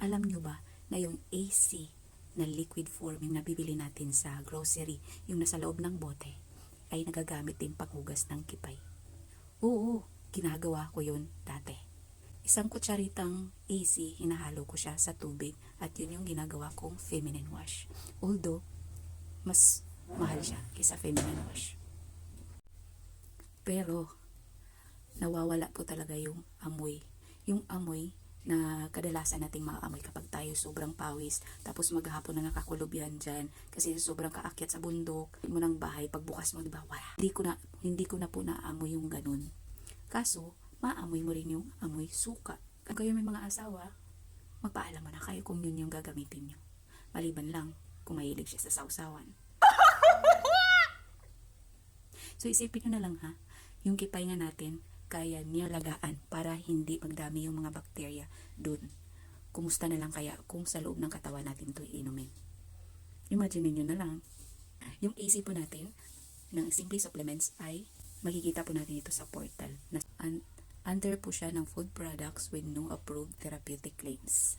Alam nyo ba na yung AC na liquid form yung nabibili natin sa grocery, yung nasa loob ng bote, ay nagagamit din panghugas ng kipay? Oo, ginagawa ko yun dati. Isang kutsaritang AC, hinahalo ko siya sa tubig at yun yung ginagawa kong feminine wash. Although, mas mahal siya kaysa feminine wash. Pero, nawawala po talaga yung amoy. Yung amoy na kadalasan nating maamoy kapag tayo sobrang pawis, tapos maghapon na nakakulob yan dyan kasi sobrang kaakyat sa bundok mo ng bahay, pagbukas mo, diba, wala. Hindi ko na po naamoy yung ganun. Kaso, maamoy mo rin yung amoy suka. Kung kayo may mga asawa, magpaalam mo na kayo kung yun yung gagamitin nyo. Maliban lang kung mahilig siya sa sausawan. So isipin nyo na lang ha, yung kipay nga natin, kaya niya lagaan para hindi magdami yung mga bakterya dun. Kumusta na lang kaya kung sa loob ng katawan natin ito inumin? Imagine nyo na lang, yung AC po natin ng Simply Supplements ay makikita po natin ito sa portal. Under po siya ng food products with no approved therapeutic claims.